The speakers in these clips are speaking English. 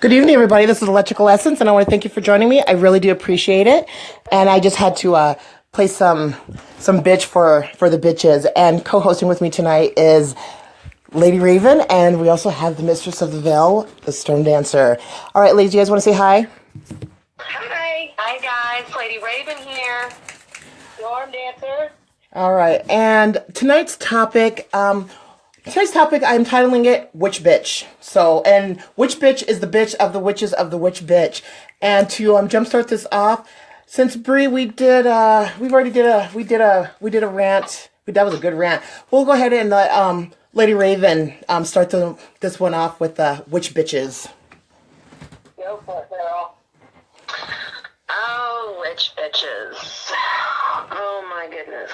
Good evening, everybody. This is Electrical Essence, and I want to thank you for joining me. I really do appreciate it. And I just had to play some bitch for the bitches. And co-hosting with me tonight is Lady Raven, and we also have the Mistress of the Veil, the Storm Dancer. All right, ladies, you guys want to say hi? Hi. Hi, guys. Lady Raven here. Storm Dancer. All right, and tonight's topic, I'm titling it Witch Bitch. So, and Witch Bitch is the bitch of the witches of the witch bitch. And to jumpstart this off, since Bree, we did a rant. That was a good rant. We'll go ahead and let Lady Raven start this one off with Witch Bitches. Go for it, girl. Oh, witch bitches. Oh my goodness.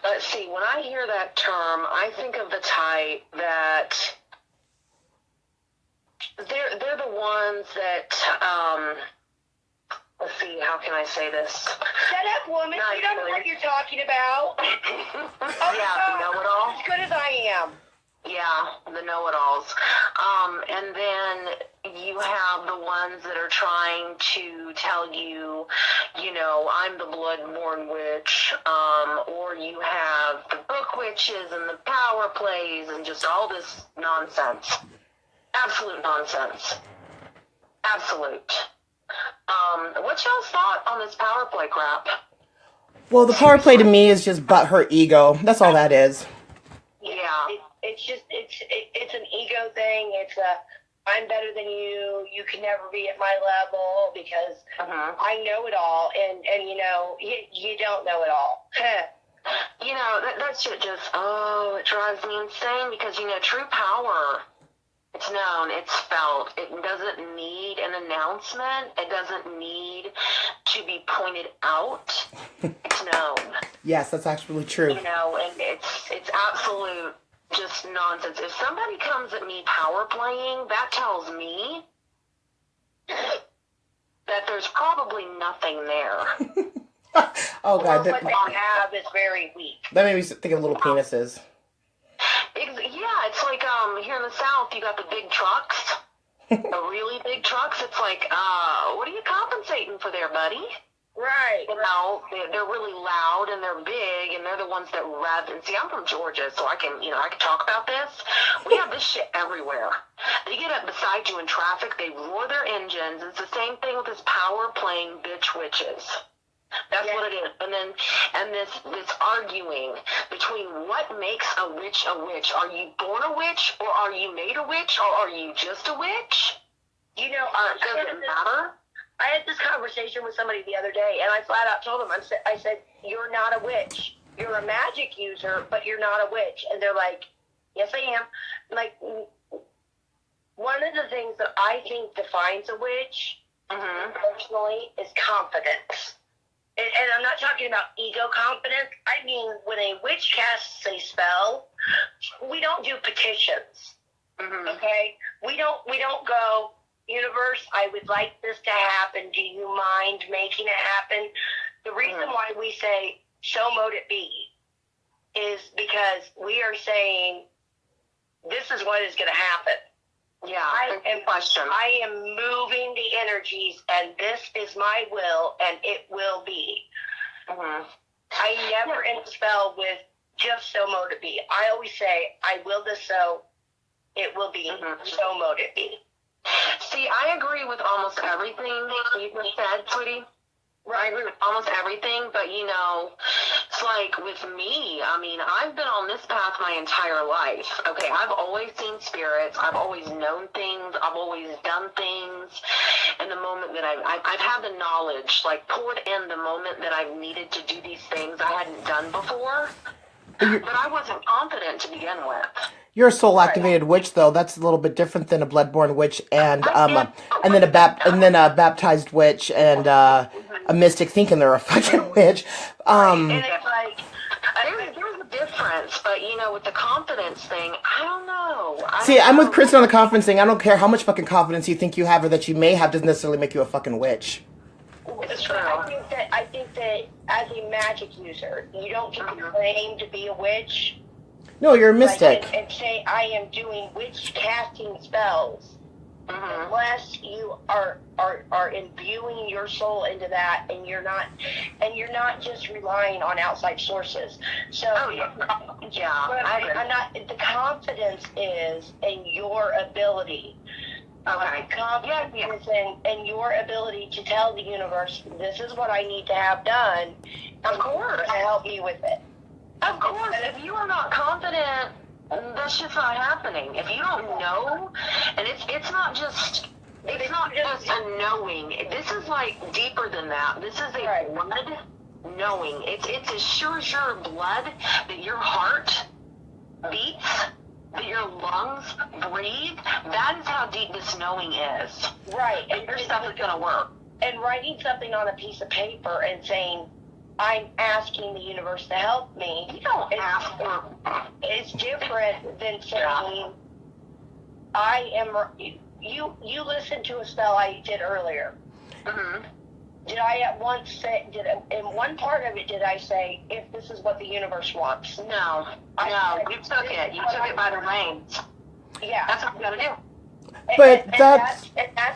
Let's see, when I hear that term, I think of the type that they're the ones that, let's see, how can I say this? Shut up, woman. You don't know what you're talking about. Yeah, know-it-all. As good as I am. Yeah, the know-it-alls. And then you have the ones that are trying to tell you, I'm the blood-born witch, or you have the book witches and the power plays and just all this nonsense. Absolute nonsense. Absolute. What's y'all's thought on this power play crap? Well, the power play to me is just but her ego. That's all that is. Yeah. It's an ego thing. It's I'm better than you. You can never be at my level because I know it all, and you don't know it all. That shit just it drives me insane because true power. It's known, it's felt. It doesn't need an announcement. It doesn't need to be pointed out. It's known. Yes, that's actually true. And it's absolute just nonsense. If somebody comes at me power playing, that tells me that there's probably nothing there. Oh God, what they have is very weak. That made me think of little penises. Yeah, it's like here in the South, you got the big trucks, the really big trucks. It's like, what are you compensating for there, buddy? Right. They're really loud and they're big and they're the ones that rev. And see, I'm from Georgia, so I can talk about this. We have this shit everywhere. They get up beside you in traffic, they roar their engines. It's the same thing with this power playing bitch witches. That's what it is. And this arguing between what makes a witch a witch. Are you born a witch, or are you made a witch, or are you just a witch? Does it matter? I had this conversation with somebody the other day, and I flat out told them, I said, you're not a witch. You're a magic user, but you're not a witch. And they're like, yes, I am. I'm like, one of the things that I think defines a witch, personally, is confidence. And I'm not talking about ego confidence. I mean, when a witch casts a spell, we don't do petitions. Okay? We don't go, universe, I would like this to happen. Do you mind making it happen? The reason why we say, so mote it be, is because we are saying, this is what is going to happen. Yeah, I am moving the energies, and this is my will, and it will be. I never end a spell with just so mote it be. I always say, I will this so, it will be, so mote it be. See, I agree with almost everything you just said, sweetie. I agree with almost everything, but it's like with me, I've been on this path my entire life. Okay, I've always seen spirits, I've always known things, I've always done things, and the moment that I've had the knowledge, like poured in the moment that I've needed to do these things I hadn't done before, but I wasn't confident to begin with. You're a soul-activated witch, though. That's a little bit different than a blood-born witch and then a baptized witch and a mystic thinking they're a fucking witch. And it's like there's a difference, but with the confidence thing, I don't know. I'm with Kristen on the confidence thing. I don't care how much fucking confidence you think you have or that you may have doesn't necessarily make you a fucking witch. It's true. I think that as a magic user, you don't get to claim to be a witch. No, you're a mystic. Like, and say I am doing witch casting spells. Unless you are imbuing your soul into that, and you're not just relying on outside sources. So I'm not. The confidence is in your ability. Okay. Confidence in your ability to tell the universe, this is what I need to have done. Of course. To help me with it. Of course. If you are not confident, that's just not happening. If you don't know, and it's not just a knowing. This is like deeper than that. This is a blood knowing. It's as sure as your blood that your heart beats, that your lungs breathe. That is how deep this knowing is. Right. And your stuff is gonna work. And writing something on a piece of paper and saying, I'm asking the universe to help me. You don't ask for. It's different than saying, I am. You listened to a spell I did earlier. Did I at once say? In one part of it did I say, if this is what the universe wants? No. You took it. You took it by the reins. Yeah. That's what you gotta do. But that's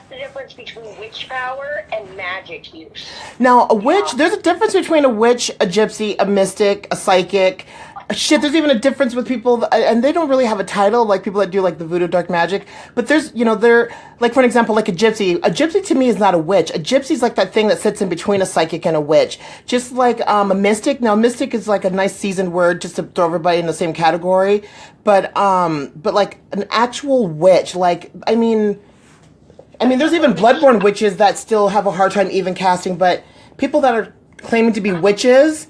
the difference between witch power and magic use. Now, a witch, there's a difference between a witch, a gypsy, a mystic, a psychic. Shit, there's even a difference with people, and they don't really have a title, like people that do like the voodoo dark magic. But there's, they're, like for an example, like a gypsy. A gypsy to me is not a witch. A gypsy's like that thing that sits in between a psychic and a witch. Just like a mystic. Now, mystic is like a nice seasoned word just to throw everybody in the same category. But like an actual witch, like, I mean, there's even bloodborne witches that still have a hard time even casting, but people that are claiming to be witches,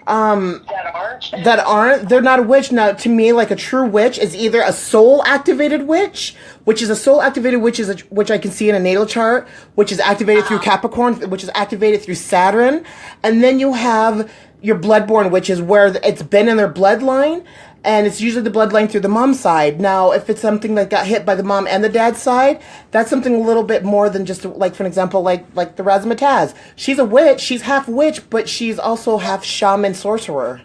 that aren't, they're not a witch. Now, to me, like a true witch is either a soul-activated witch, which is a soul-activated witch, which I can see in a natal chart, which is activated through Capricorn, which is activated through Saturn, and then you have your bloodborne witches where it's been in their bloodline, and it's usually the bloodline through the mom's side. Now, if it's something that got hit by the mom and the dad's side, that's something a little bit more than just, like, for example, like the Razzmatazz. She's a witch, she's half witch, but she's also half shaman sorcerer.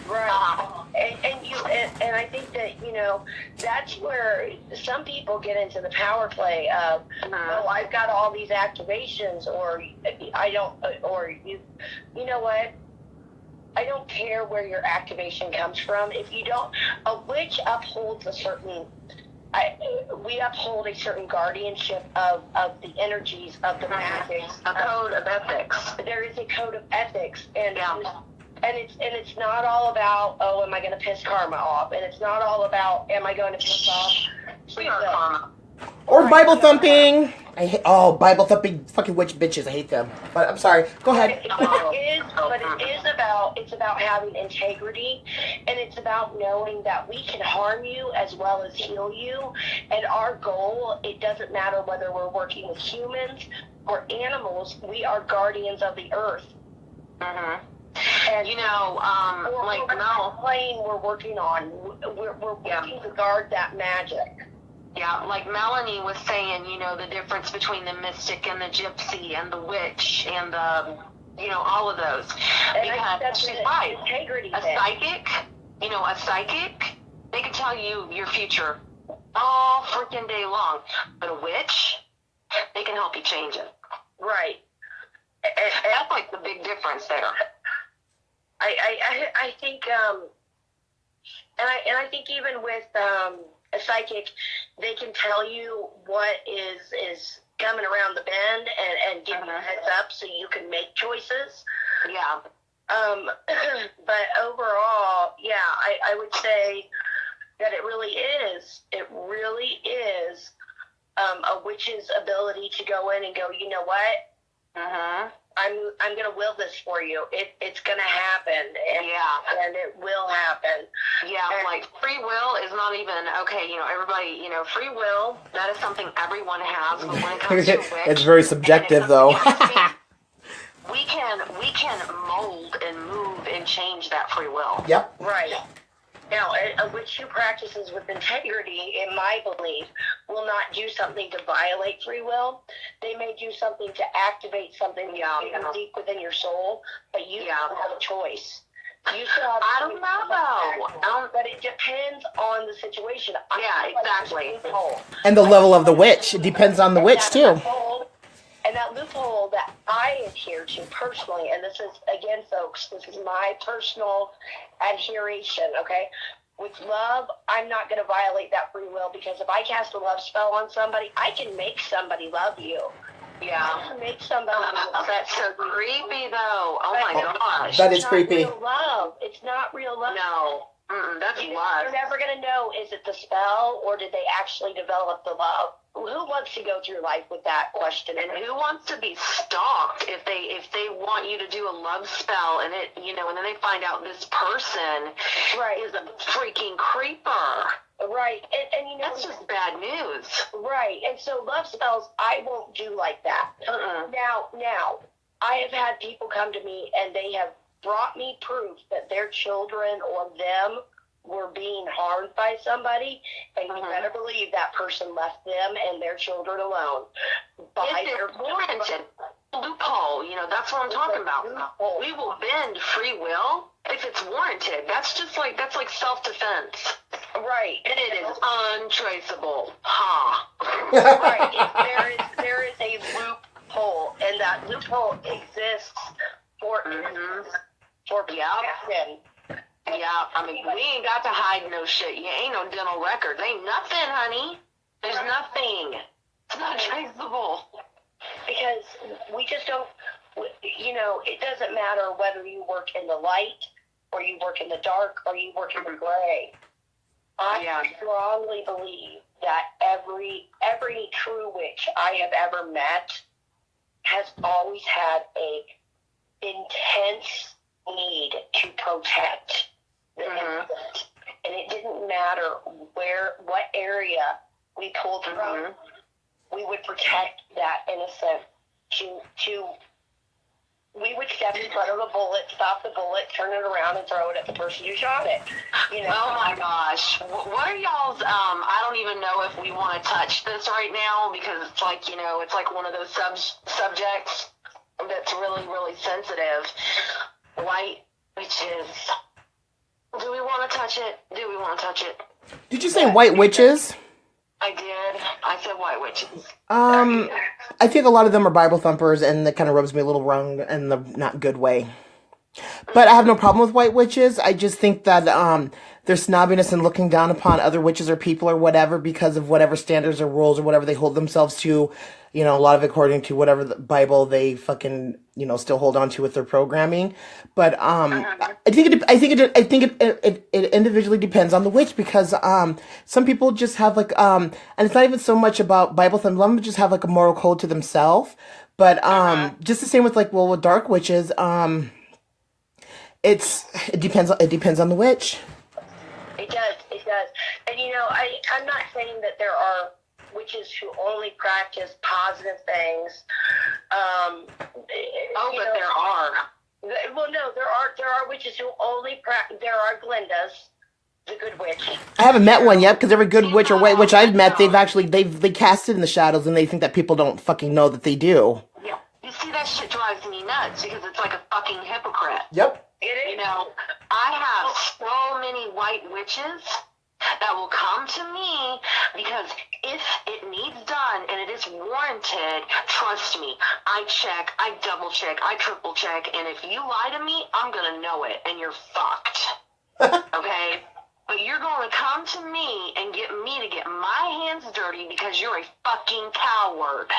Right. And I think that, that's where some people get into the power play of, oh, I've got all these activations, or I don't, or you know what? I don't care where your activation comes from. If you don't, a witch upholds we uphold a certain guardianship of the energies of the magics. A code of ethics. There is a code of ethics, and it's not all about, oh, am I going to piss karma off? And it's not all about, am I going to piss off karma? Or Bible thumping. I hate Bible thumping fucking witch bitches. I hate them. But I'm sorry. Go ahead. It's about having integrity, and it's about knowing that we can harm you as well as heal you. And our goal, it doesn't matter whether we're working with humans or animals, we are guardians of the earth. And like Mel, plane we're working on, we're working to guard that magic. Yeah, like Melanie was saying, the difference between the mystic and the gypsy and the witch and the, all of those. And because she's right. Integrity a psychic, they can tell you your future all freaking day long. But a witch, they can help you change it. Right. And that's like the big difference there. I think, and I think even with a psychic, they can tell you what is coming around the bend and give you a heads up so you can make choices. Yeah. But overall, I would say that it really is a witch's ability to go in and go, you know what? I'm going to will this for you. It's going to happen. And it will happen. Yeah, and like free will is not even, everybody, free will, that is something everyone has, but when it comes to witch, it's very subjective, though. we can mold and move and change that free will. Yep. Right. Now, a witch who practices with integrity, in my belief, will not do something to violate free will. They may do something to activate something deep within your soul, but you don't have a choice. You still have I don't know. but it depends on the situation. Yeah, exactly. And the level of the witch. It depends on the witch, too. And that loophole that I adhere to personally, and this is, again, folks, this is my personal adheration, okay? With love, I'm not going to violate that free will, because if I cast a love spell on somebody, I can make somebody love you. Yeah. I can make somebody love you. That's so creepy, though. Oh, my gosh. That is creepy. It's not real love. It's not real love. No. That's love. You're never going to know, is it the spell, or did they actually develop the love? Who wants to go through life with that question? And who wants to be stalked if they want you to do a love spell, and it, you know, and then they find out this person is a freaking creeper. Right. And you know, that's just bad news. Right. And so love spells, I won't do like that. Now, I have had people come to me and they have brought me proof that their children or them were being harmed by somebody, and you better believe that person left them and their children alone. If it's warranted, loophole, you know, that's what I'm talking about. We will bend free will if it's warranted. That's like self-defense. Right. And it is untraceable. Ha. Right. There is a loophole, and that loophole exists for protection. Yeah, I mean, we ain't got to hide no shit. You ain't no dental records. Ain't nothing, honey. There's nothing. It's not traceable. Because we just don't, you know, it doesn't matter whether you work in the light, or you work in the dark, or you work in the gray. I strongly believe that every true witch I have ever met has always had a intense need to protect the innocent, and it didn't matter what area we pulled from. We would protect that innocent. We would step in front of a bullet, stop the bullet, turn it around, and throw it at the person who shot it. You know? Oh my gosh! What are y'all's? I don't even know if we want to touch this right now, because it's like, you know, it's like one of those subjects that's really, really sensitive. White witches. Do we want to touch it? Do we want to touch it? Did you say white witches? I did. I said white witches. I think a lot of them are Bible thumpers, and that kind of rubs me a little wrong in the not good way. But I have no problem with white witches. I just think that their snobbiness and looking down upon other witches or people or whatever because of whatever standards or rules or whatever they hold themselves to, you know, a lot of it according to whatever the Bible they fucking, you know, still hold on to with their programming. But I think it individually depends on the witch, because some people just have like and it's not even so much about Bible thumb. Some just have like a moral code to themselves. But just the same with like, well, with dark witches, it depends on the witch. It does. And you know, I'm not saying that there are witches who only practice positive things. But there are. Well, no, there are witches who only practice. There are Glendas, the good witch. I haven't met one yet, because every good witch or white witch I've met, they cast it in the shadows, and they think that people don't fucking know that they do. Yeah. You see, that shit drives me nuts, because it's like a fucking hypocrite. Yep. You know, I have so many white witches that will come to me, because if it needs done and it is warranted, trust me, I check, I double check, I triple check, and if you lie to me, I'm gonna know it, and you're fucked. Okay? But you're gonna come to me and get me to get my hands dirty because you're a fucking coward.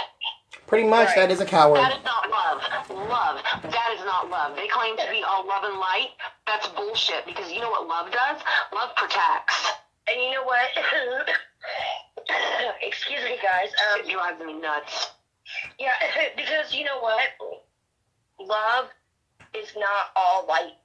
Pretty much, that is a coward. That is not love. Love. That is not love. They claim to be all love and light. That's bullshit, because you know what love does? Love protects. And you know what? Excuse me, guys. It drives me nuts. Yeah, because you know what? Love is not all light.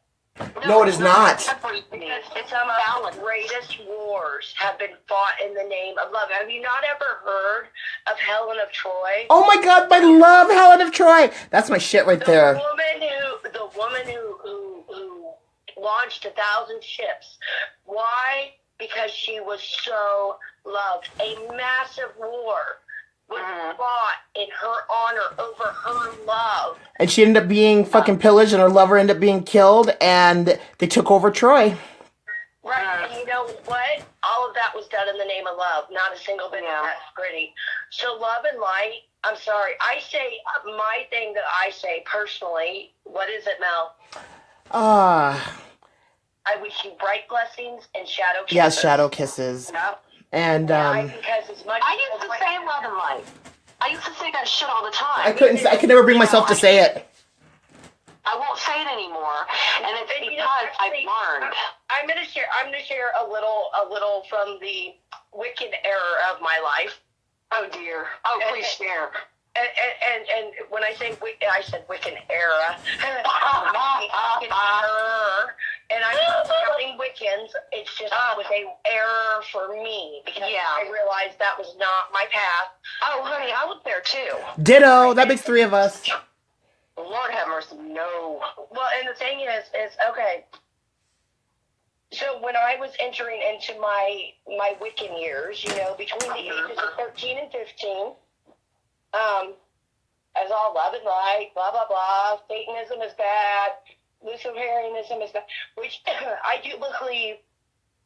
No, it is not. It's some of the greatest wars have been fought in the name of love. Have you not ever heard of Helen of Troy? Oh my God, I love Helen of Troy. That's my shit right there. The woman who launched 1,000 ships. Why? Because she was so loved. A massive war was fought in her honor over her love. And she ended up being fucking pillaged, and her lover ended up being killed, and they took over Troy. Right, and you know what? All of that was done in the name of love. Not a single bit of that's pretty. So love and light, I'm sorry. I say, my thing that I say personally, what is it, Mel? I wish you bright blessings and shadow kisses. Yes, shadow kisses. Yep. And, because as much I used to say love and light. I used to say that shit all the time. I could never bring myself to say it. I won't say it anymore, and it's because I've learned. I'm gonna share a little from the Wiccan era of my life. Oh dear. Oh, please share. And when I say Wiccan, I said Wiccan era. And I'm not telling Wiccans. It's just it was a error for me because I realized that was not my path. Oh, honey, I was there too. Ditto. That makes 3 of us. Lord have mercy, no. Well, and the thing is okay. So when I was entering into my Wiccan years, you know, between the ages of 13 and 15, as all love and light, blah, blah, blah, Satanism is bad, Luciferianism is bad, which I do believe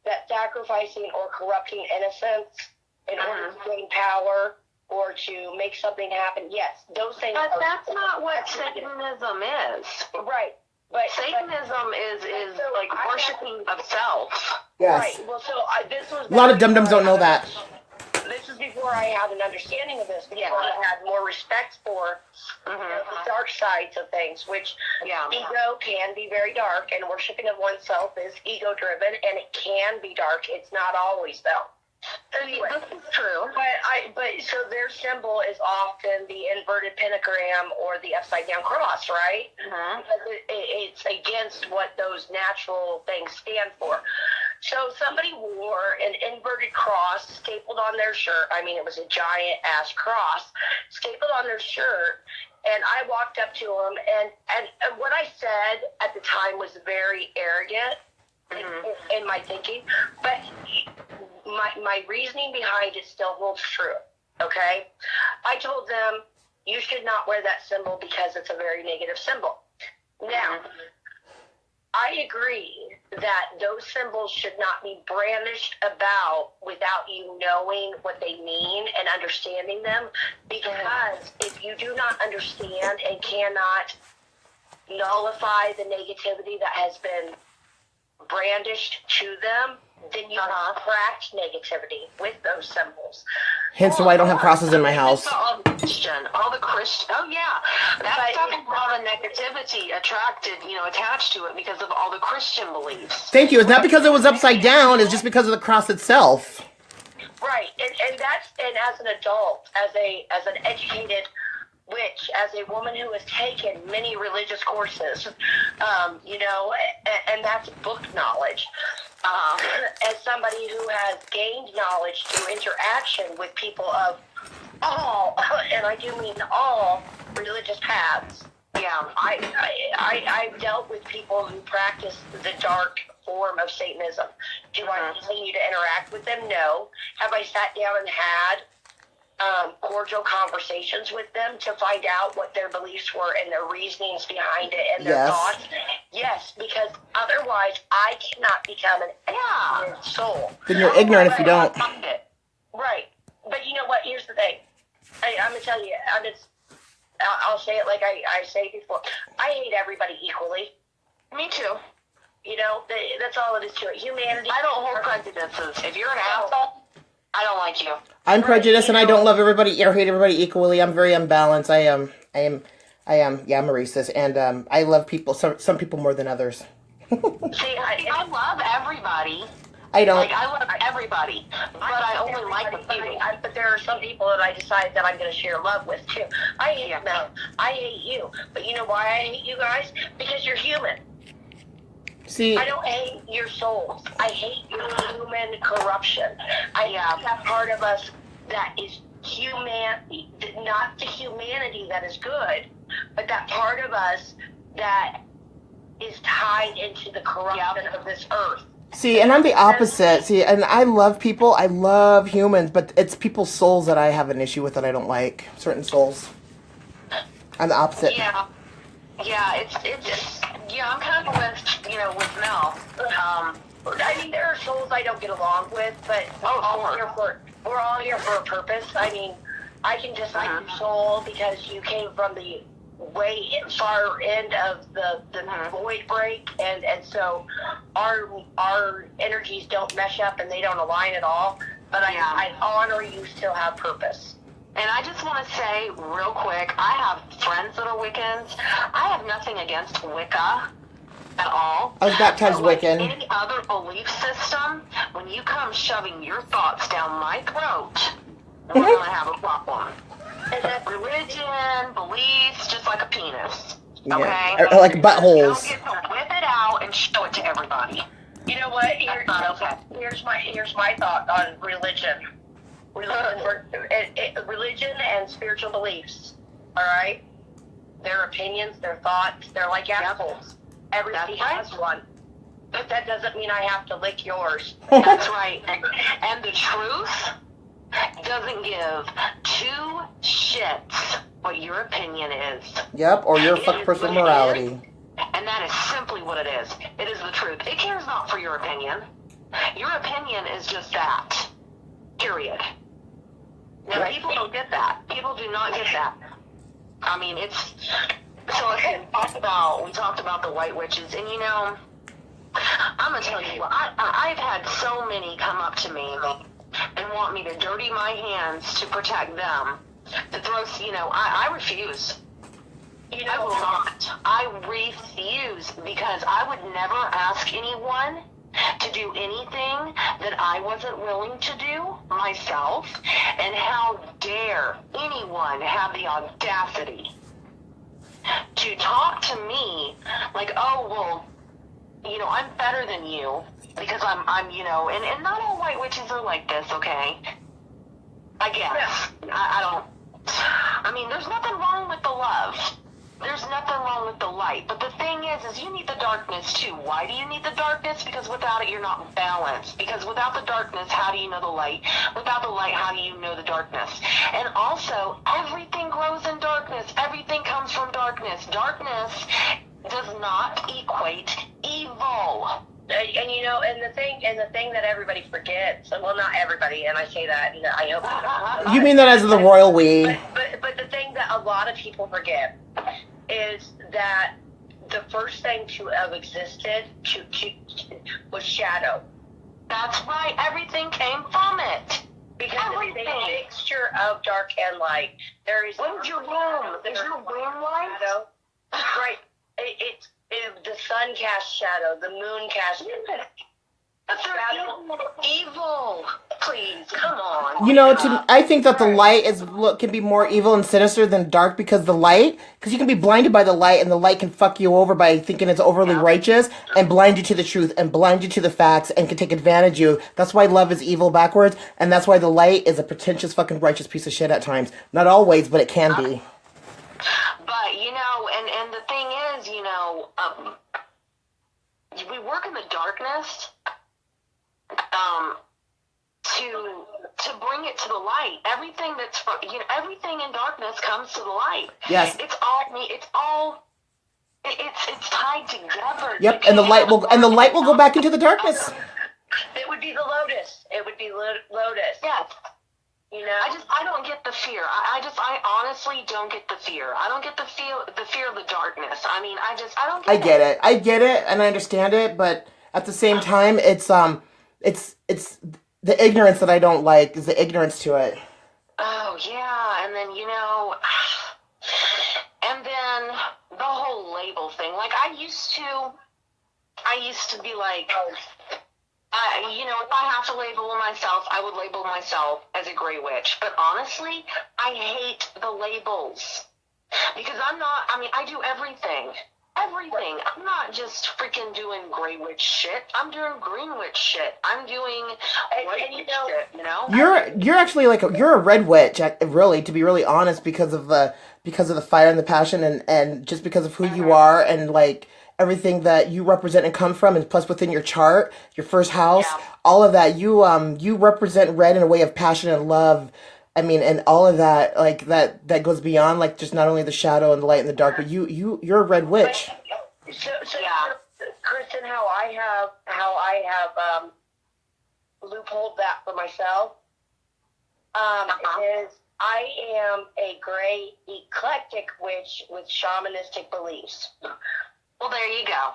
that sacrificing or corrupting innocence in order to gain power or to make something happen, yes, those things But that's not what Satanism is. Right. But Satanism is so like worshiping of self. Yes. Right. Well, so this was... A lot of dum-dums don't know that. This is before I had an understanding of this, before I had more respect for the dark sides of things, which ego can be very dark, and worshiping of oneself is ego-driven, and it can be dark. It's not always, though. Anyway, This is true. But so their symbol is often the inverted pentagram or the upside down cross, right? Because it's against what those natural things stand for. So somebody wore an inverted cross stapled on their shirt. I mean, it was a giant ass cross stapled on their shirt. And I walked up to him, and what I said at the time was very arrogant in my thinking, but my reasoning behind it still holds true, okay? I told them, you should not wear that symbol because it's a very negative symbol. Now, I agree that those symbols should not be brandished about without you knowing what they mean and understanding them, because if you do not understand and cannot nullify the negativity that has been brandished to them, then you attract negativity with those symbols. Hence why I don't have crosses in my house. All the Christian. Oh yeah, that stuff is all the negativity attached to it because of all the Christian beliefs. Thank you. It's not because it was upside down. It's just because of the cross itself. Right, and as an adult, as an educated witch, as a woman who has taken many religious courses, and that's book knowledge. As somebody who has gained knowledge through interaction with people of all, and I do mean all, religious paths. Yeah, I've dealt with people who practice the dark form of Satanism. Do I continue to interact with them? No. Have I sat down and had cordial conversations with them to find out what their beliefs were and their reasonings behind it and their thoughts? Yes, because otherwise I cannot become an educated soul. Then you're ignorant if you don't. Right. But you know what? Here's the thing. I'm going to tell you. I'll say it like I say before. I hate everybody equally. Me too. You know, that's all it is to it. Humanity. I don't hold prejudices. If you're an asshole, I don't like you. I'm prejudiced, and I don't love everybody or hate everybody equally. I'm very unbalanced. I am. I'm a racist, and I love people. Some people more than others. See, I love everybody. I don't. Like, I love everybody, but I only like the people. But there are some people that I decide that I'm going to share love with, too. I hate them. I hate you. But you know why I hate you guys? Because you're human. See, I don't hate your souls. I hate your human corruption. I hate that part of us that is human, not the humanity that is good, but that part of us that is tied into the corruption of this earth. See, and I'm the opposite. See, and I love people. I love humans, but it's people's souls that I have an issue with that I don't like. Certain souls. I'm the opposite. Yeah. Yeah, it's yeah, I'm kind of with Mel. I mean, there are souls I don't get along with, but we're all here for a purpose. I mean, I can dislike your soul because you came from the far end of the void break, and so our energies don't mesh up and they don't align at all. But I honor you still have purpose. And I just want to say real quick, I have friends that are Wiccans. I have nothing against Wicca at all. I was baptized like Wiccan. Any other belief system, when you come shoving your thoughts down my throat, we're going to have a problem. And that's religion, beliefs, just like a penis. Okay? Yeah. Or like buttholes. You don't get to whip it out and show it to everybody. You know what? Here's my thought on religion. Religion and spiritual beliefs. All right, their opinions, their thoughts, they're like assholes. Everybody has one, but that doesn't mean I have to lick yours. That's right. And the truth doesn't give two shits what your opinion is. Yep, or your fuck personal morality. And that is simply what it is. It is the truth. It cares not for your opinion. Your opinion is just that. Period. Now, people don't get that. People do not get that. I mean, it's... So, we talked about the white witches, and I'm going to tell you, I've had so many come up to me and want me to dirty my hands to protect them. To throw, I refuse. I will not. I refuse, because I would never ask anyone to do anything that I wasn't willing to do myself. And how dare anyone have the audacity to talk to me like, oh, well, I'm better than you because I'm and not all white witches are like this, okay? I guess. I don't, I mean, there's nothing wrong with the love. There's nothing wrong with the light. But the thing is you need the darkness too. Why do you need the darkness? Because without it, you're not balanced. Because without the darkness, how do you know the light? Without the light, how do you know the darkness? And also, everything grows in darkness. Everything comes from darkness. Darkness does not equate evil. And the thing that everybody forgets, well, not everybody, and I say that, and I hope you mean that as the royal we. But the thing that a lot of people forget is that the first thing to have existed was shadow. That's right. Everything came from it. Because it's a mixture of dark and light. There is. When's your room? Is your room light? Shadow. Right. The sun casts shadow. The moon casts shadow. But they're evil. Please, come on. I think that the light can be more evil and sinister than dark, because you can be blinded by the light, and the light can fuck you over by thinking it's overly righteous and blind you to the truth and blind you to the facts and can take advantage of you. That's why love is evil backwards, and that's why the light is a pretentious fucking righteous piece of shit at times. Not always, but it can be. But, and the thing is, we work in the darkness to bring it to the light. Everything that's everything in darkness comes to the light. Yes. It's tied together. Yep, and the light will go back into the darkness. It would be the lotus. It would be lotus. Yeah. I don't get the fear. I honestly don't get the fear. I don't get the fear of the darkness. I mean, I don't get it. I get it, and I understand it, but at the same time, it's the ignorance that I don't like, is the ignorance to it. Oh, yeah, and then, and then the whole label thing. Like, I used to be like, if I have to label myself, I would label myself as a gray witch. But honestly, I hate the labels. Because I do everything. Everything. I'm not just freaking doing gray witch shit. I'm doing green witch shit. I'm doing white witch shit, You're actually you're a red witch, really, to be really honest, because of the fire and the passion and just because of who you are, and everything that you represent and come from, and plus within your chart, your first house, Yeah. all of that, you represent red in a way of passion and love. I mean, and all of that, like that goes beyond like just not only the shadow and the light and the dark, but you're a red witch. So Yeah. Kristen, how I have loopholed that for myself is I am a gray eclectic witch with shamanistic beliefs. Well, there you go.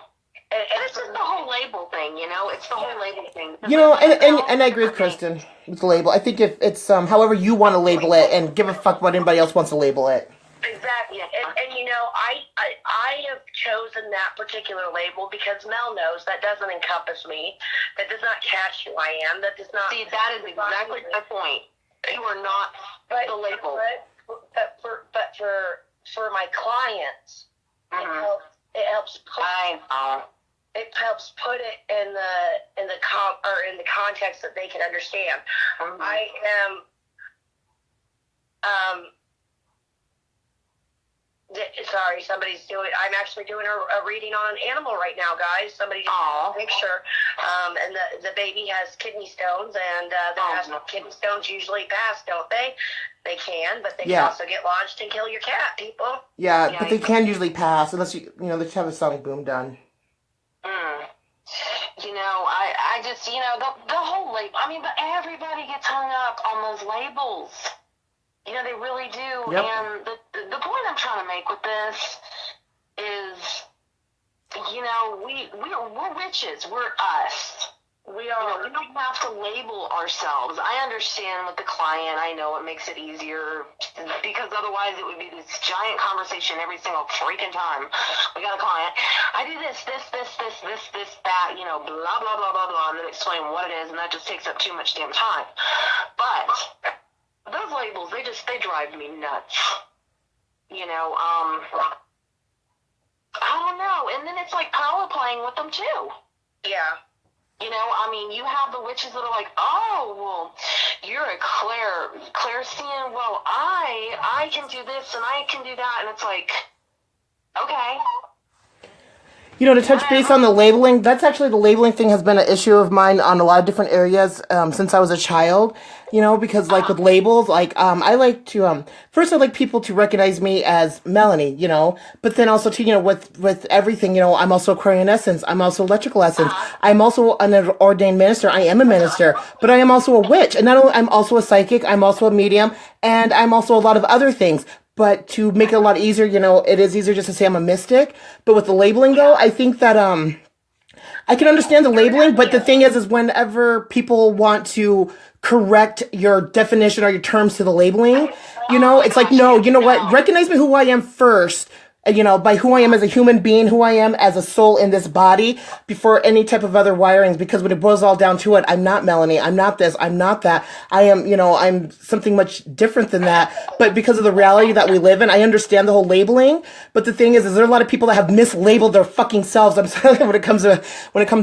And it's just the whole label thing, you know? It's the whole label thing. You know, and I agree with Kristen with the label. I think if it's however you want to label it, and give a fuck what anybody else wants to label it. Exactly, and you know, I have chosen that particular label because Mel knows that doesn't encompass me, that does not catch who I am, that does not. See, that is exactly my point. You are not the label. But for my clients, it helps put it in the context that they can understand. I am sorry, I'm actually doing a reading on an animal right now, guys. Somebody just took a picture. And the baby has kidney stones, and kidney stones usually pass, don't they? They can, but they can also get launched and kill your cat, people. Yeah, but they can usually pass, unless you they just have a sonic boom done. You know, I just, you know, the whole label, I mean, but everybody gets hung up on those labels. You know, they really do. Yep. And the point I'm trying to make with this is, you know, we're witches. We're us. We are. We don't have to label ourselves. I understand with the client. I know it makes it easier because otherwise it would be this giant conversation every single freaking time. We got a client. I do this, that, you know, blah, blah, blah, blah, blah, and then explain what it is, and that just takes up too much damn time. But those labels, they drive me nuts. You know, I don't know. And then it's like power playing with them too. Yeah. You know, I mean, you have the witches that are like, oh, well, you're a clairseeing. Well, I can do this and I can do that. And it's like, okay. You know, to touch base on the labeling, that's actually the labeling thing has been an issue of mine on a lot of different areas since I was a child, you know, because like with labels, like I like to, first I like people to recognize me as Melanie, you know, but then also to, you know, with everything, you know, I'm also Aquarian Essence, I'm also Electrical Essence, I'm also an ordained minister, I am a minister, but I am also a witch, and not only, I'm also a psychic, I'm also a medium, and I'm also a lot of other things. But to make it a lot easier, you know, it is easier just to say I'm a mystic. But with the labeling, though, I think that I can understand the labeling. But the thing is whenever people want to correct your definition or your terms to the labeling, you know, it's like, no, you know what? Recognize me who I am first. You know, by who I am as a human being, who I am as a soul in this body, before any type of other wirings. Because when it boils all down to it, I'm not Melanie, I'm not this, I'm not that. I am, you know, I'm something much different than that. But because of the reality that we live in, I understand the whole labeling. But the thing is there are a lot of people that have mislabeled their fucking selves. I'm sorry when it comes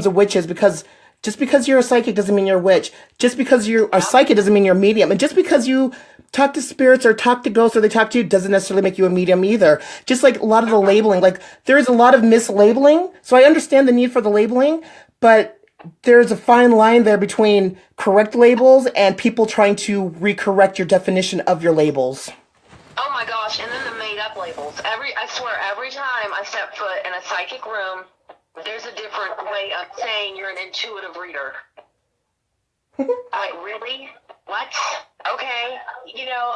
to witches, because just because you're a psychic doesn't mean you're a witch. Just because you're a psychic doesn't mean you're a medium. And just because you talk to spirits or talk to ghosts or they talk to you doesn't necessarily make you a medium either. Just like a lot of the labeling, like there's a lot of mislabeling. So I understand the need for the labeling, but there's a fine line there between correct labels and people trying to recorrect your definition of your labels. Oh my gosh, and then the made up labels. I swear, every time I step foot in a psychic room, there's a different way of saying you're an intuitive reader. Like, really? What? Okay. You know,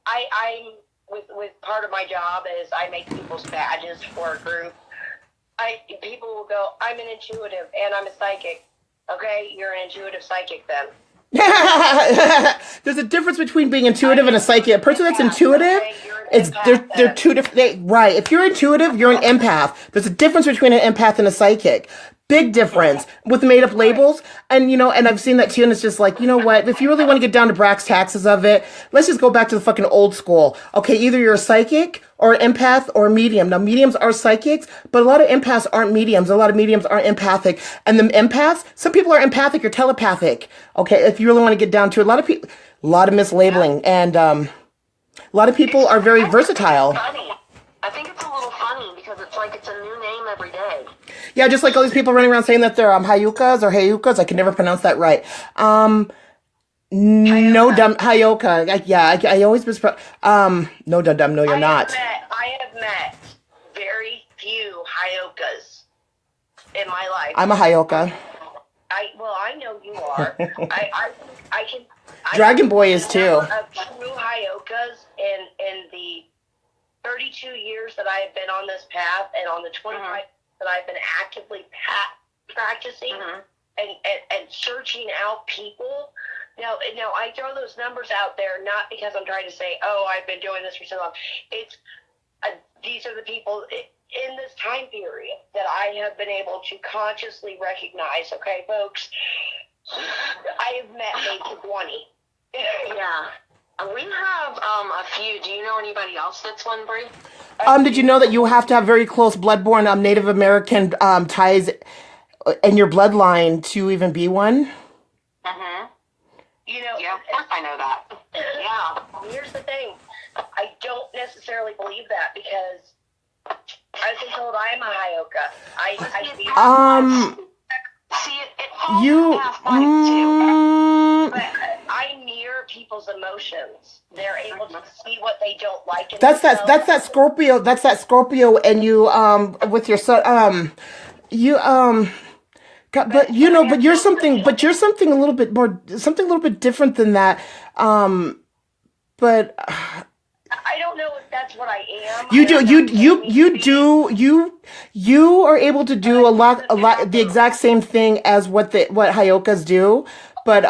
I with part of my job is I make people's badges for a group. People will go, I'm an intuitive and I'm a psychic. Okay, you're an intuitive psychic then. There's a difference between being intuitive and a psychic. A person that's intuitive, they're two different. Right. If you're intuitive, you're an empath. There's a difference between an empath and a psychic. Big difference with made up labels. And, you know, and I've seen that too. And it's just like, you know what? If you really want to get down to brass taxes of it, let's just go back to the fucking old school. Okay. Either you're a psychic or an empath or a medium. Now, mediums are psychics, but a lot of empaths aren't mediums. A lot of mediums aren't empathic. And the empaths, some people are empathic or telepathic. Okay. If you really want to get down to it, a lot of mislabeling. And, a lot of people are very versatile. Funny. I think it's a little funny because it's like it's a new name every Yeah, just like all these people running around saying that they're Hayukas or Hayukas. I can never pronounce that right. No, dumb Hayoka. I always mispronounce. No, dumb. No, you're not. I have met very few Hayokas in my life. I'm a Hayoka. I know you are. I can. Dragon Boy is too. Of true Hayokas in the 32 years that I have been on this path, and on the 25 that I've been actively practicing and searching out people. Now, I throw those numbers out there not because I'm trying to say, oh, I've been doing this for so long. It's these are the people in this time period that I have been able to consciously recognize. Okay, folks, I have met maybe 20. Yeah. We have a few. Do you know anybody else that's one, Brie? Did you know that you have to have very close bloodborne Native American ties in your bloodline to even be one? You know, yeah, of course I know that. Yeah. Here's the thing. I don't necessarily believe that because I've been told I am a Hayoka. See, it falls in half too. But I mirror people's emotions. They're able to see what they don't like. That's that Scorpio. That's that Scorpio, and you with your son but you're something a little bit more, something a little bit different than that. But I don't know if that's what I am. You are able to do a lot the exact same thing as what Hayokas do. But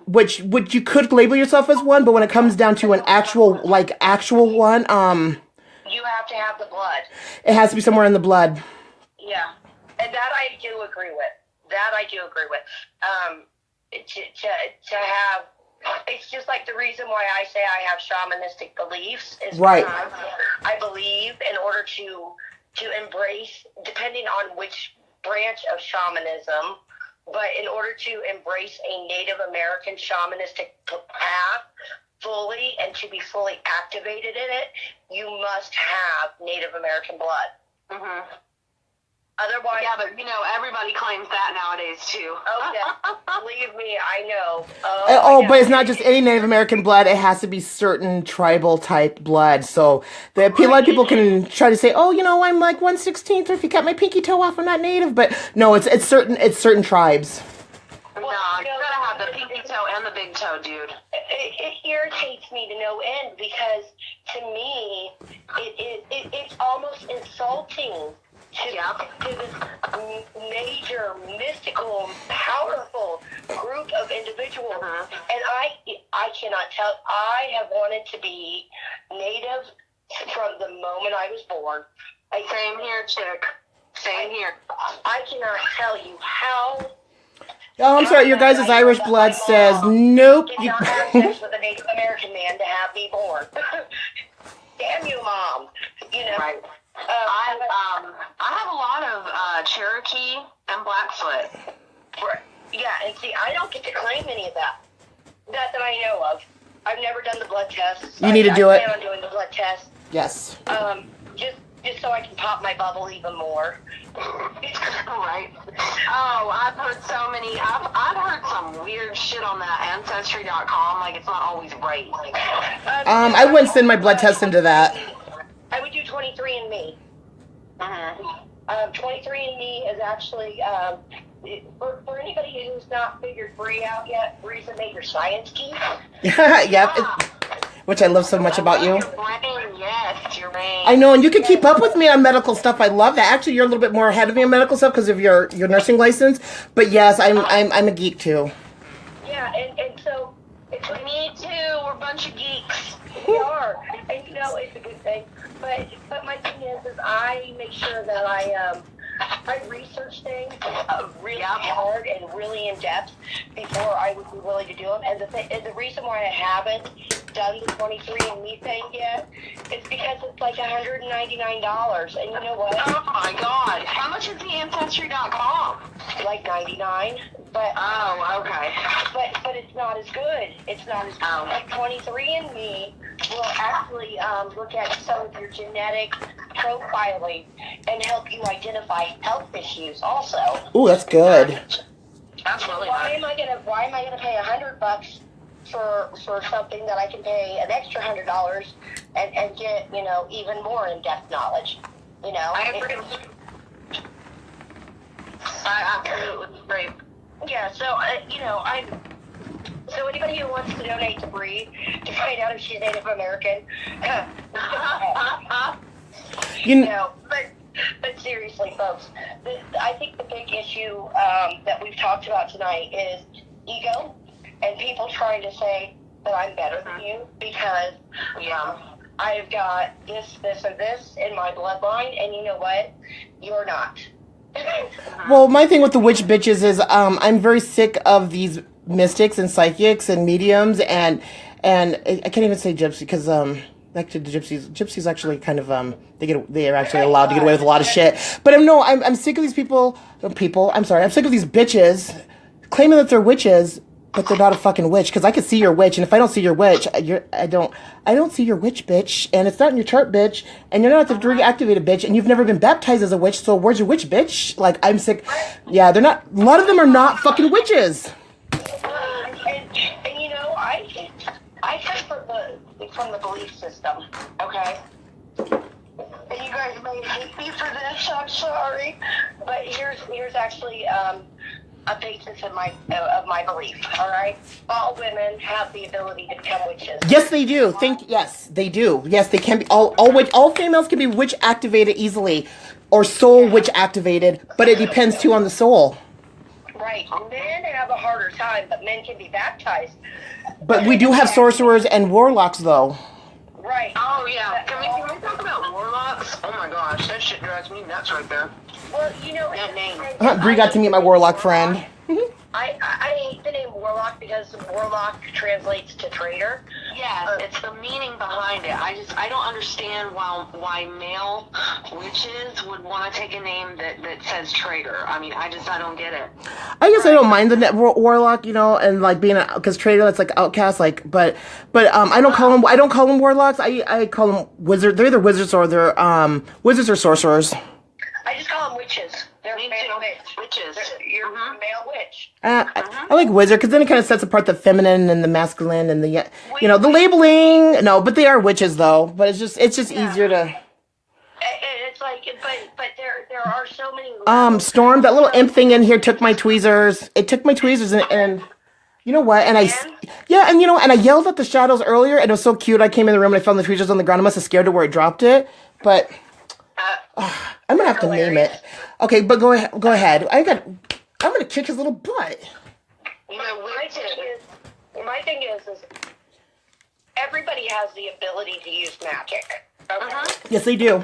which you could label yourself as one, but when it comes down to an actual one, you have to have the blood. It has to be somewhere in the blood. Yeah, and that I do agree with. To have, it's just like the reason why I say I have shamanistic beliefs is right. Because I believe in order to embrace, depending on which branch of shamanism, but in order to embrace a Native American shamanistic path fully and to be fully activated in it, you must have Native American blood. Otherwise, yeah, but everybody claims that nowadays too. Oh yeah, believe me, I know. But it's not just any Native American blood; it has to be certain tribal type blood. So a lot of people can try to say, "Oh, I'm like 1/16, or if you cut my pinky toe off, I'm not Native." But no, it's certain tribes. No, you gotta have the pinky toe and the big toe, dude. It irritates me to no end because to me, it's almost insulting. To this major, mystical, powerful group of individuals. And I cannot tell, I have wanted to be Native from the moment I was born. Same here, chick. Same here. I cannot tell you how. Oh, I'm sorry, your guys' Irish blood says, nope. Did not have sex with a Native American man to have me born. Damn you, Mom. Right. I have a lot of Cherokee and Blackfoot. Yeah, and see, I don't get to claim any of that. Not that I know of. I've never done the blood test. You need to do it. I plan on doing the blood test. Yes. Just so I can pop my bubble even more. Right. Oh, I've heard so many. I've heard some weird shit on that Ancestry.com. Like, it's not always right. I wouldn't send my blood test into that. I would do 23andMe. 23andMe is actually, for anybody who's not figured Brie out yet, Brie's a major science geek. Yep. Which I love so much about you. Your brain, yes, your brain. I know, and you can keep up with me on medical stuff. I love that. Actually, you're a little bit more ahead of me on medical stuff because of your nursing license. But yes, I'm a geek too. Yeah, and so me too. We're a bunch of geeks. We are, and it's a good thing. But my thing is I make sure that I research things really hard and really in depth before I would be willing to do them. And the reason why I haven't done the 23andMe thing yet is because it's like $199. And you know what? Oh my God! How much is the Ancestry.com? Like $99. But okay. But it's not as good. It's not as good. Like 23andMe will actually look at some of your genetic profiling and help you identify health issues also. Ooh, that's good. That's really Why nice. am I gonna pay $100 for something that I can pay an extra $100 and get, you know, even more in-depth knowledge? You know, I agree. I absolutely agree. Yeah, so you know, so anybody who wants to donate to Bree to find out if she's Native American, You no, but seriously, folks, I think the big issue that we've talked about tonight is ego and people trying to say that I'm better than you because I've got this, or this in my bloodline, and you know what? You're not. Well, my thing with the witch bitches is I'm very sick of these mystics and psychics and mediums and I can't even say gypsy because actually the gypsies actually kind of they are actually allowed to get away with a lot of shit. But I'm sick of these I'm sick of these bitches claiming that they're witches, but they're not a fucking witch because I can see your witch, and if I don't see your witch, I don't see your witch, bitch, and it's not in your chart, bitch, and you're not the degree activated, bitch, and you've never been baptized as a witch, so where's your witch, bitch? Like, I'm sick. Yeah, they're not. A lot of them are not fucking witches. And you know, I come from the belief system, okay? And you guys may hate me for this. I'm sorry, but here's actually a basis of my belief. All right, all women have the ability to become witches. Yes, they do. Yes, they do. Yes, they can be. All females can be witch activated easily, or soul witch activated, but it depends too on the soul. Right. Men have a harder time, but men can be baptized. But we do have sorcerers and warlocks, though. Right. Oh, yeah. Can we talk about warlocks? Oh, my gosh. That shit drives me nuts right there. Well, you know, that name. Bree got to meet my warlock friend. I hate the name warlock because warlock translates to traitor. Yes, it's the meaning behind it. I don't understand why male witches would want to take a name that says traitor. I mean, I don't get it. I guess I don't mind the warlock, you know, and like being because traitor, that's like outcast, like, but I don't call them warlocks. I call them wizards. They're either wizards or they're wizards or sorcerers. I just call them witches. They're male witches. You're a male witch. I like wizard because then it kind of sets apart the feminine and the masculine and the the labeling. No, but they are witches though. But it's just easier to. It's like, but there are so many. Storm, that little imp thing in here took my tweezers. It took my tweezers and you know what? And I yelled at the shadows earlier and it was so cute. I came in the room and I found the tweezers on the ground. I must have scared her where I dropped it, but. I'm gonna have to name it. Okay, but go ahead. I'm gonna kick his little butt. My thing is everybody has the ability to use magic. Okay? Yes, they do.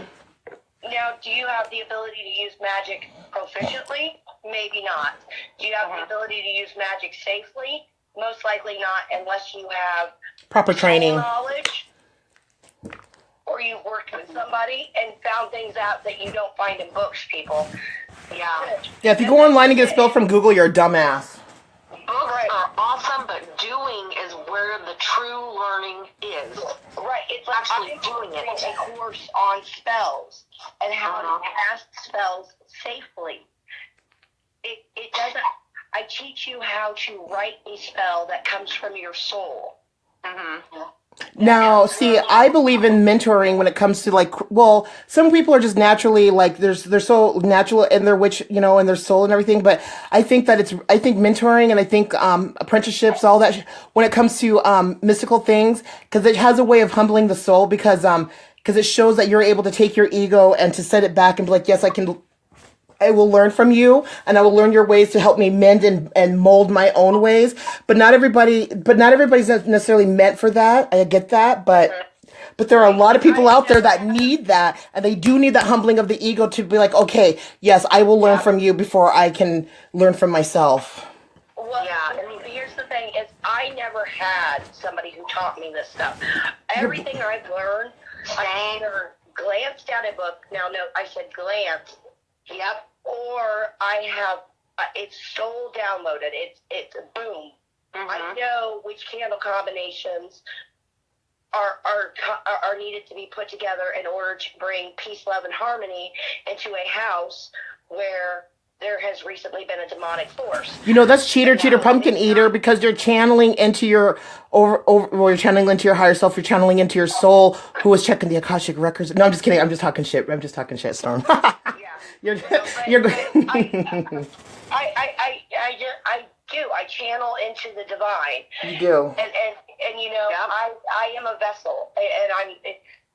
Now, do you have the ability to use magic proficiently? Maybe not. Do you have the ability to use magic safely? Most likely not, unless you have proper training, knowledge. Or you've worked with somebody and found things out that you don't find in books, people. Yeah. Yeah, if you go online and get a spell from Google, you're a dumbass. Books are awesome, but doing is where the true learning is. Right. It's like actually doing it. A course on spells and how to cast spells safely. It doesn't. I teach you how to write a spell that comes from your soul. Mm-hmm. Now, see, I believe in mentoring when it comes to some people are just naturally they're so natural in their witch, in their soul and everything. But I think mentoring and I think apprenticeships, all that, when it comes to mystical things, because it has a way of humbling the soul because it shows that you're able to take your ego and to set it back and be like, yes, I will learn from you and I will learn your ways to help me mend and mold my own ways. But not everybody's necessarily meant for that. I get that. But there are a lot of people out there that need that. And they do need that humbling of the ego to be like, okay, yes, I will learn from you before I can learn from myself. Well, yeah. I mean, here's the thing is I never had somebody who taught me this stuff. Everything I've learned, I either glanced at a book. Now, no, I said glance. Yep. Or I have it's soul downloaded. It's boom. Mm-hmm. I know which candle combinations are needed to be put together in order to bring peace, love, and harmony into a house where there has recently been a demonic force. You know, that's cheater, pumpkin eater, because you're channeling into your you're channeling into your higher self. You're channeling into your soul, who is checking the Akashic records. No, I'm just kidding. I'm just talking shit, Storm. Yeah. You're I channel into the divine. You do. And you know, I am a vessel, and I'm,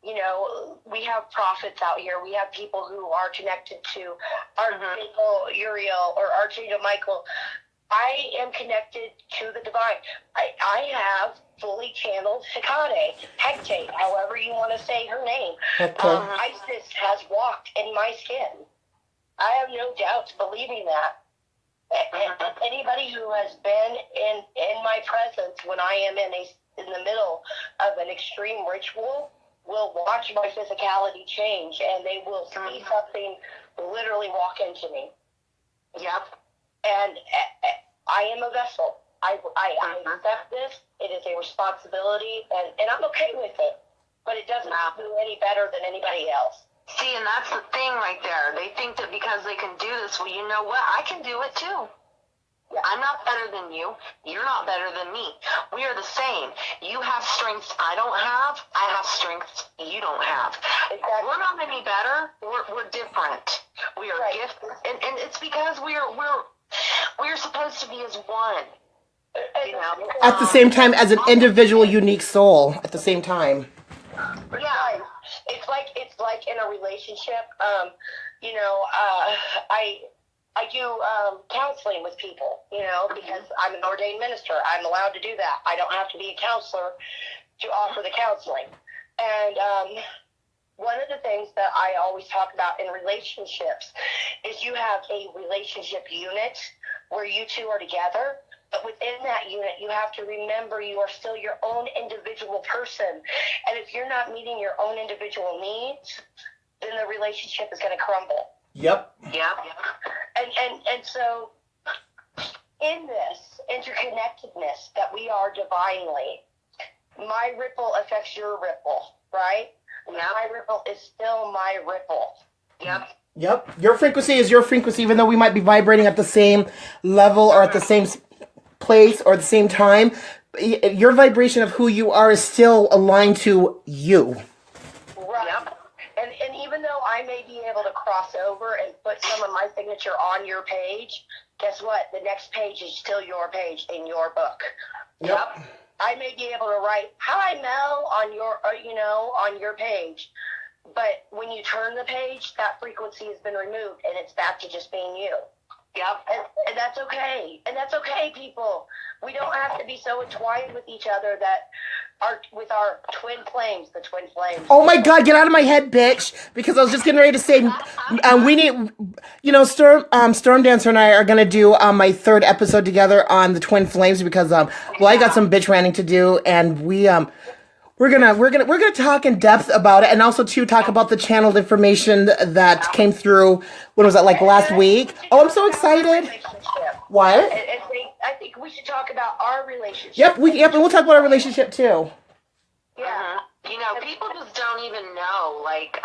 you know, we have prophets out here. We have people who are connected to Archangel Uriel or Archangel Michael. I am connected to the divine. I have fully channeled Hecate, however you want to say her name. Isis has walked in my skin. I have no doubts believing that. Anybody who has been in my presence when I am in the middle of an extreme ritual will watch my physicality change, and they will see something literally walk into me. Yep. And I am a vessel. I accept this. It is a responsibility, and I'm okay with it. But it doesn't do any better than anybody else. See, and that's the thing right there. They think that because they can do this, well, you know what? I can do it too. I'm not better than you. You're not better than me. We are the same. You have strengths I don't have. I have strengths you don't have. Exactly. We're not any better. We're different. We are gifted, and it's because we're supposed to be as one. You know, at the same time, as an individual, unique soul. At the same time. Yeah, it's like in a relationship. You know, I do counseling with people, you know, because I'm an ordained minister. I'm allowed to do that. I don't have to be a counselor to offer the counseling. And one of the things that I always talk about in relationships is you have a relationship unit where you two are together. But within that unit, you have to remember you are still your own individual person. And if you're not meeting your own individual needs, then the relationship is going to crumble. Yep. Yeah. And so in this interconnectedness that we are divinely, my ripple affects your ripple, right? Yeah. My ripple is still my ripple. Yep. Your frequency is your frequency, even though we might be vibrating at the same level or at the same place or at the same time. Your vibration of who you are is still aligned to you. Right. Yep. And even though I may be able to cross over and put some of my signature on your page, guess what? The next page is still your page in your book. Yep. I may be able to write, "Hi, Mel," on your, on your page. But when you turn the page, that frequency has been removed, and it's back to just being you. Yep. And that's okay. And that's okay, people. We don't have to be so entwined with each other that with our twin flames, the twin flames. Oh my God, get out of my head, bitch. Because I was just getting ready to say, we need, Storm Dancer and I are going to do my third episode together on the twin flames because, I got some bitch ranting to do, and we're gonna talk in depth about it, and also to talk about the channeled information that came through. When was that, like last week? Oh, I'm so excited. What? I think we should talk about our relationship. Yep, and we'll talk about our relationship too. Yeah. You know, people just don't even know, like,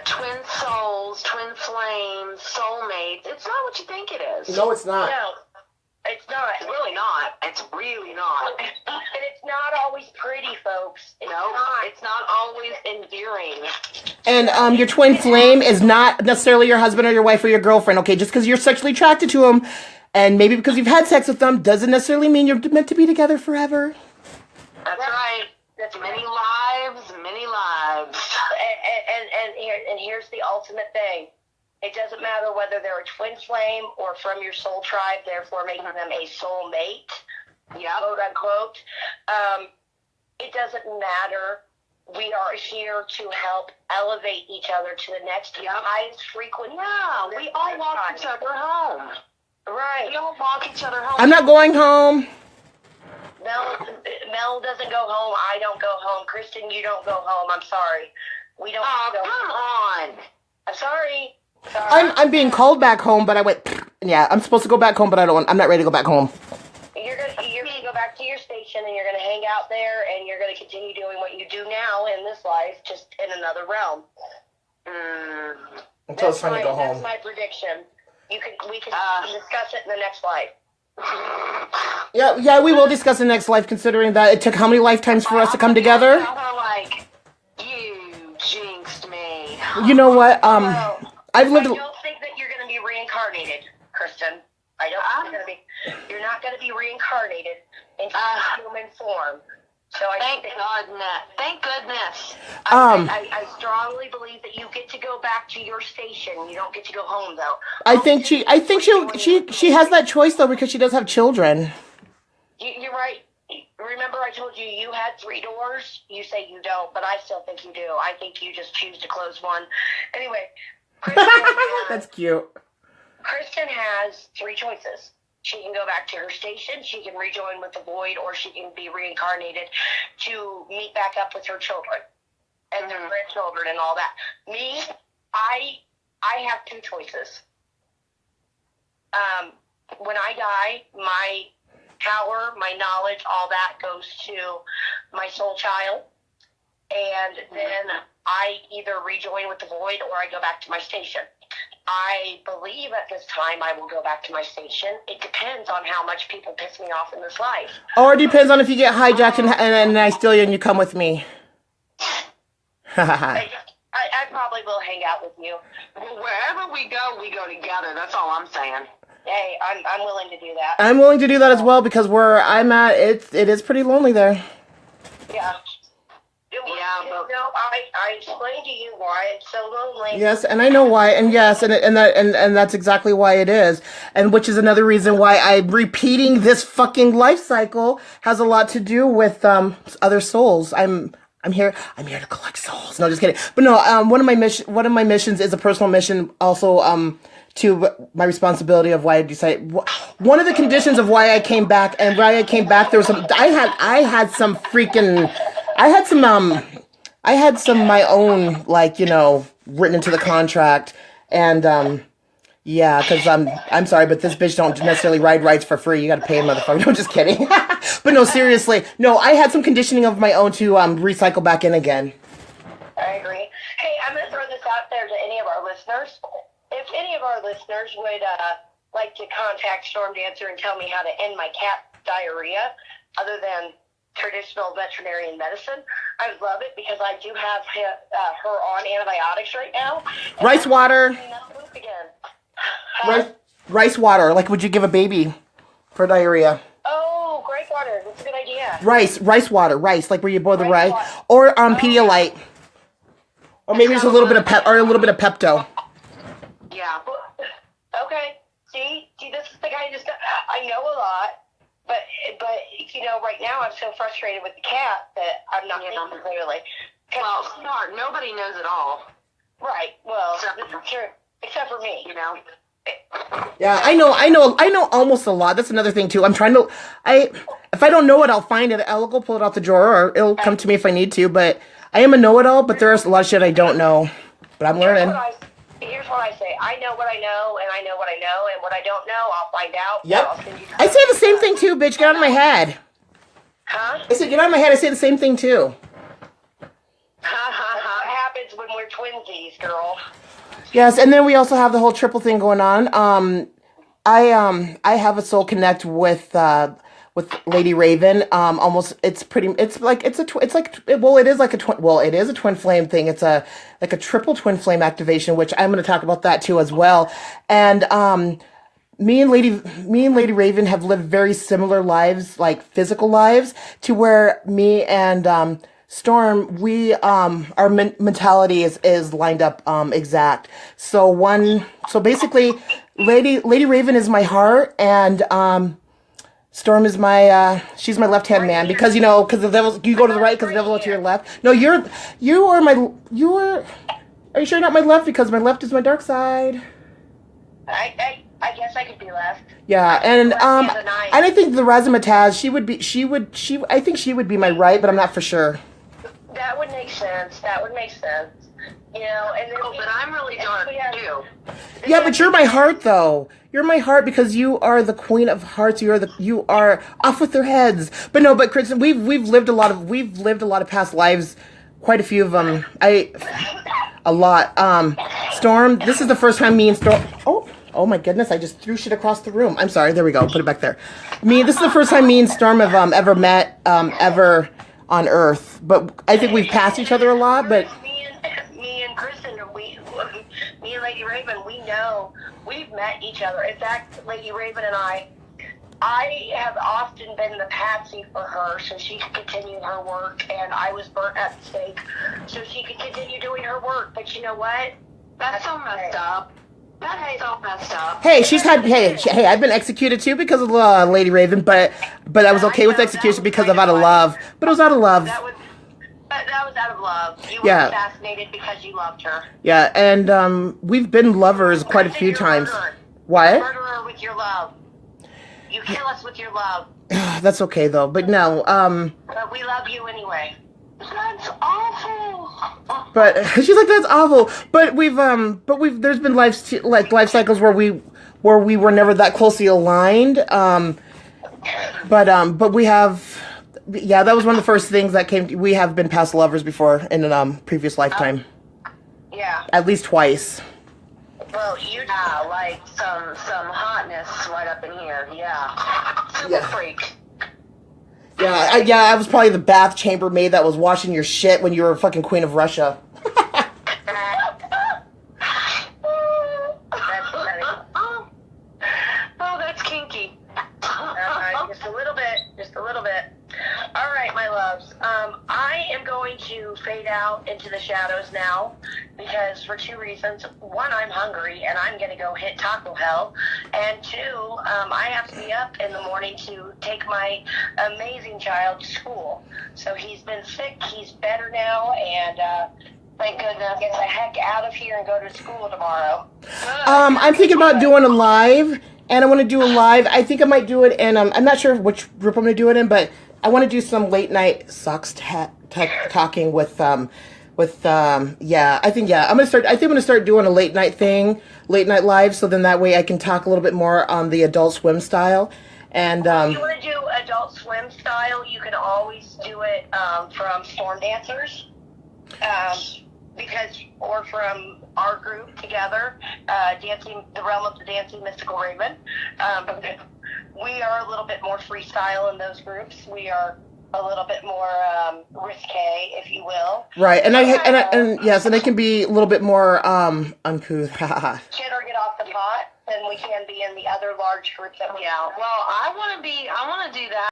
twin souls, twin flames, soulmates. It's not what you think it is. No, it's not. No. It's not. It's really not. It's really not. And it's not always pretty, folks. It's not always endearing. And your twin flame is not necessarily your husband or your wife or your girlfriend, okay? Just because you're sexually attracted to them, and maybe because you've had sex with them, doesn't necessarily mean you're meant to be together forever. That's right. That's many lives, many lives. And here's the ultimate thing. It doesn't matter whether they're a twin flame or from your soul tribe, therefore making them a soul mate, quote unquote. It doesn't matter. We are here to help elevate each other to the next highest frequency. Yeah, we all walk each other home. Right. We all walk each other home. I'm not going home. Mel doesn't go home. I don't go home. Kristen, you don't go home. I'm sorry. We don't go come home. on. I'm sorry. I'm being called back home, but I went, I'm supposed to go back home, but I'm not ready to go back home. You're gonna go back to your station. station and you're going to hang out there and you're going to continue doing what you do now in this life, just in another realm. Until it's time to go home. That's my prediction. We can discuss it in the next life. Yeah, we will discuss the next life, considering that it took how many lifetimes for us to come together? Like, you jinxed me. You know what? I've lived. I don't think that you're going to be reincarnated, Kristen. I don't think you're not going to be reincarnated into human form. So thank goodness. I strongly believe that you get to go back to your station. You don't get to go home, though. I think she has that choice though, because she does have children. You're right. Remember, I told you you had 3 doors. You say you don't, but I still think you do. I think you just choose to close one. Anyway, that's cute. Kristen has 3 choices. She can go back to her station, she can rejoin with the void, or she can be reincarnated to meet back up with her children and their grandchildren and all that. Me, I have 2 choices. When I die, my power, my knowledge, all that goes to my soul child, and then I either rejoin with the void or I go back to my station. I believe at this time I will go back to my station. It depends on how much people piss me off in this life. Or it depends on if you get hijacked and I steal you and you come with me. I probably will hang out with you. Well, wherever we go together. That's all I'm saying. Hey, I'm willing to do that. I'm willing to do that as well, because where I'm at, it is pretty lonely there. Yeah. I explained to you why it's so lonely. Yes, and I know why, and yes, and that's exactly why it is, and which is another reason why I'm repeating this fucking life cycle has a lot to do with other souls. I'm here to collect souls. No, just kidding. But no, one of my missions is a personal mission, also to my responsibility of why I decided. One of the conditions of why I came back, and why I came back, there was some. I had some my own, like, you know, written into the contract, and yeah, because I'm sorry, but this bitch don't necessarily ride rides for free. You got to pay a motherfucker. No, just kidding. But no, seriously, no, I had some conditioning of my own to recycle back in again. I agree. Hey, I'm gonna throw this out there to any of our listeners. If any of our listeners would like to contact Storm Dancer and tell me how to end my cat diarrhea, other than traditional veterinarian medicine, I would love it, because I do have her on antibiotics right now. Rice water. Again. Rice water. Like, would you give a baby for diarrhea? Oh, great water. That's a good idea. Rice water. Rice, like where you boil the rice. Or Pedialyte. Or maybe just a little bit of Pepto. Yeah. Okay. See, this is the guy I know a lot. But you know, right now I'm so frustrated with the cat that I'm not thinking clearly. Well, smart. Nobody knows it all. Right. Well, this is true. Except for me. You know. Yeah, I know almost a lot. That's another thing too. If I don't know it, I'll find it. I'll go pull it out the drawer, or it'll come to me if I need to. But I am a know-it-all. But there's a lot of shit I don't know. But I'm learning. Here's what I say. I know what I know, and I know what I know, and what I don't know, I'll find out. Yep. I say the same thing too, bitch. Get out of my head. Huh? I said, get out of my head. I say the same thing too. What happens when we're twinsies, girl? Yes, and then we also have the whole triple thing going on. I have a soul connect with Lady Raven. It is like a twin flame thing. It's like a triple twin flame activation, which I'm going to talk about that too as well. And me and Lady Raven have lived very similar lives, like physical lives, to where me and Storm, our mentality is lined up exact. So basically, Lady Raven is my heart, and Storm is she's my left-hand man, because the devil, you go to the right because the devil to your left. No, are you sure you're not my left? Because my left is my dark side. I guess I could be left. Yeah, and I think the Razzmatazz, I think she would be my right, but I'm not for sure. That would make sense. You know, and then But I'm really dark too. Yeah, but you're my heart, though. You're my heart because you are the queen of hearts. You are off with their heads. But no, but Kristen, we've lived a lot of past lives, quite a few of them. A lot. Storm, this is the first time me and Storm. Oh my goodness! I just threw shit across the room. I'm sorry. There we go. Put it back there. This is the first time me and Storm have ever met ever on Earth. But I think we've passed each other a lot. But me and Kristen, me and Lady Raven, we know we've met each other. In fact, Lady Raven and I have often been the patsy for her so she could continue her work, and I was burnt at the stake so she could continue doing her work. But you know what? That's so messed up. That's so messed up. hey, I've been executed too because of Lady Raven, but I was okay with execution because of out of love. But it was out of love. That was out of love. You were assassinated because you loved her. Yeah, and we've been lovers quite a few times. What? Murderer with your love. You kill us with your love. That's okay though. But no, But we love you anyway. That's awful. but she's like, that's awful. But there's been life cycles where we were never that closely aligned. But we have, yeah, that was one of the first things that came. We have been past lovers before in a previous lifetime. Yeah. At least twice. Well, you Like some hotness right up in here. Yeah. Super freak. Yeah, I was probably the bath chambermaid that was washing your shit when you were fucking Queen of Russia. That's funny. Oh, that's kinky. Just a little bit. All right, my loves. I am going to fade out into the shadows now because for two reasons. One, I'm hungry and I'm going to go hit Taco Hell. And two, I have to be up in the morning to take my amazing child to school. So he's been sick. He's better now. And thank goodness, get the heck out of here and go to school tomorrow. I'm thinking about doing a live, and I want to do a live. I think I might do it in, I'm not sure which group I'm going to do it in, but I want to do some late night socks talking with I'm going to start doing a late night live, so then that way I can talk a little bit more on the Adult Swim style. And if you want to do Adult Swim style, you can always do it from Storm Dancers. Or from our group together, the Realm of the Dancing Mystical Raven. We are a little bit more freestyle in those groups. We are a little bit more risque, if you will. Right, and it can be a little bit more uncouth. Shit or get off the pot than we can be in the other large groups that we Yeah. Well, I want to do that.